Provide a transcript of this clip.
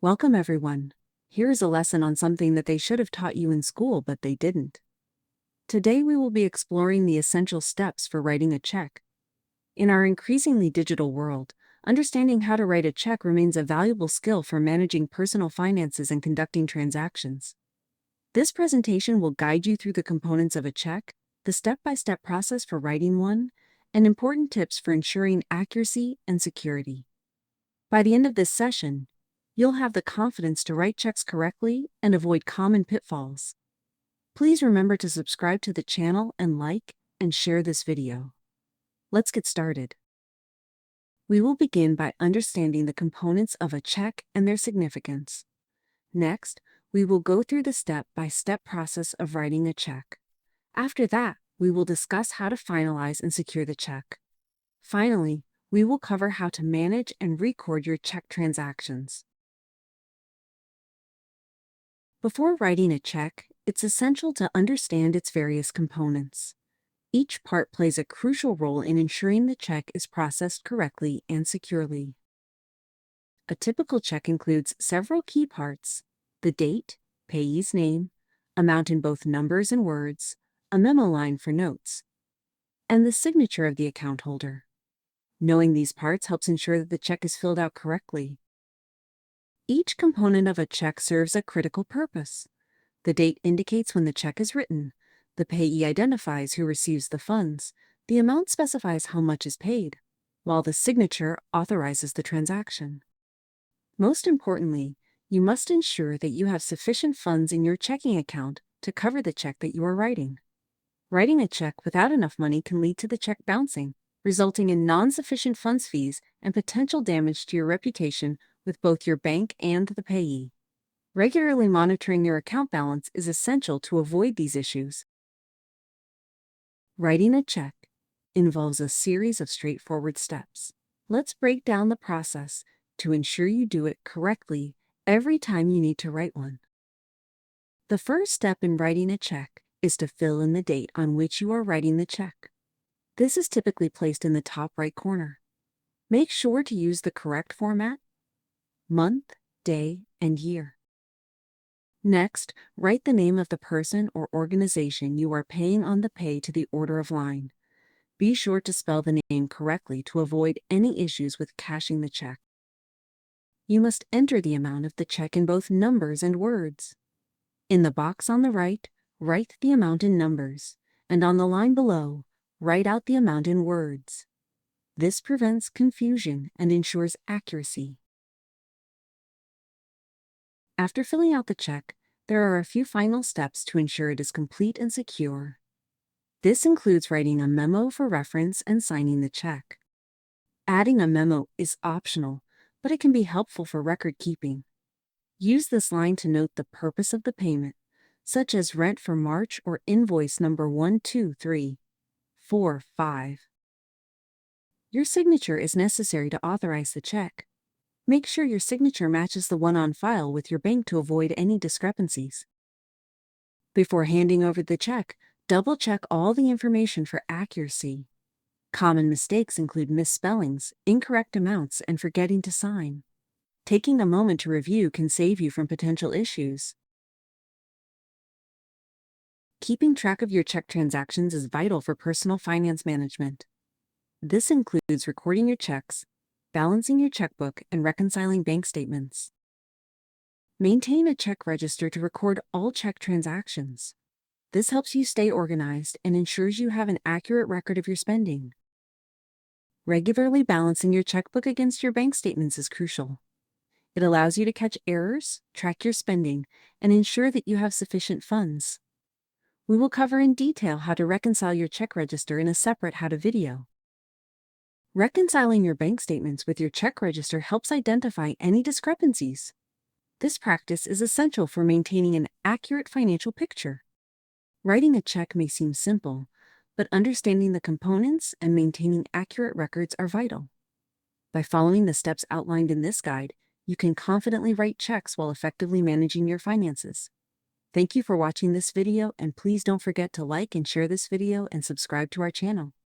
Welcome everyone. Here is a lesson on something that they should have taught you in school but they didn't. Today we will be exploring the essential steps for writing a check. In our increasingly digital world, understanding how to write a check remains a valuable skill for managing personal finances and conducting transactions. This presentation will guide you through the components of a check, the step-by-step process for writing one, and important tips for ensuring accuracy and security. By the end of this session, you'll have the confidence to write checks correctly and avoid common pitfalls. Please remember to subscribe to the channel and like and share this video. Let's get started. We will begin by understanding the components of a check and their significance. Next, we will go through the step-by-step process of writing a check. After that, we will discuss how to finalize and secure the check. Finally, we will cover how to manage and record your check transactions. Before writing a check, it's essential to understand its various components. Each part plays a crucial role in ensuring the check is processed correctly and securely. A typical check includes several key parts: the date, payee's name, amount in both numbers and words, a memo line for notes, and the signature of the account holder. Knowing these parts helps ensure that the check is filled out correctly. Each component of a check serves a critical purpose. The date indicates when the check is written. The payee identifies who receives the funds. The amount specifies how much is paid, while the signature authorizes the transaction. Most importantly, you must ensure that you have sufficient funds in your checking account to cover the check that you are writing. Writing a check without enough money can lead to the check bouncing, resulting in non-sufficient funds fees and potential damage to your reputation with both your bank and the payee. Regularly monitoring your account balance is essential to avoid these issues. Writing a check involves a series of straightforward steps. Let's break down the process to ensure you do it correctly every time you need to write one. The first step in writing a check is to fill in the date on which you are writing the check. This is typically placed in the top right corner. Make sure to use the correct format: month, day, and year. Next, write the name of the person or organization you are paying on the pay to the order of line. Be sure to spell the name correctly to avoid any issues with cashing the check. You must enter the amount of the check in both numbers and words. In the box on the right, write the amount in numbers, and on the line below, write out the amount in words. This prevents confusion and ensures accuracy. After filling out the check, there are a few final steps to ensure it is complete and secure. This includes writing a memo for reference and signing the check. Adding a memo is optional, but it can be helpful for record keeping. Use this line to note the purpose of the payment, such as rent for March or invoice number 12345. Your signature is necessary to authorize the check. Make sure your signature matches the one on file with your bank to avoid any discrepancies. Before handing over the check, double-check all the information for accuracy. Common mistakes include misspellings, incorrect amounts, and forgetting to sign. Taking a moment to review can save you from potential issues. Keeping track of your check transactions is vital for personal finance management. This includes recording your checks, balancing your checkbook, and reconciling bank statements. Maintain a check register to record all check transactions. This helps you stay organized and ensures you have an accurate record of your spending. Regularly balancing your checkbook against your bank statements is crucial. It allows you to catch errors, track your spending, and ensure that you have sufficient funds. We will cover in detail how to reconcile your check register in a separate how-to video. Reconciling your bank statements with your check register helps identify any discrepancies. This practice is essential for maintaining an accurate financial picture. Writing a check may seem simple, but understanding the components and maintaining accurate records are vital. By following the steps outlined in this guide, you can confidently write checks while effectively managing your finances. Thank you for watching this video, and please don't forget to like and share this video and subscribe to our channel.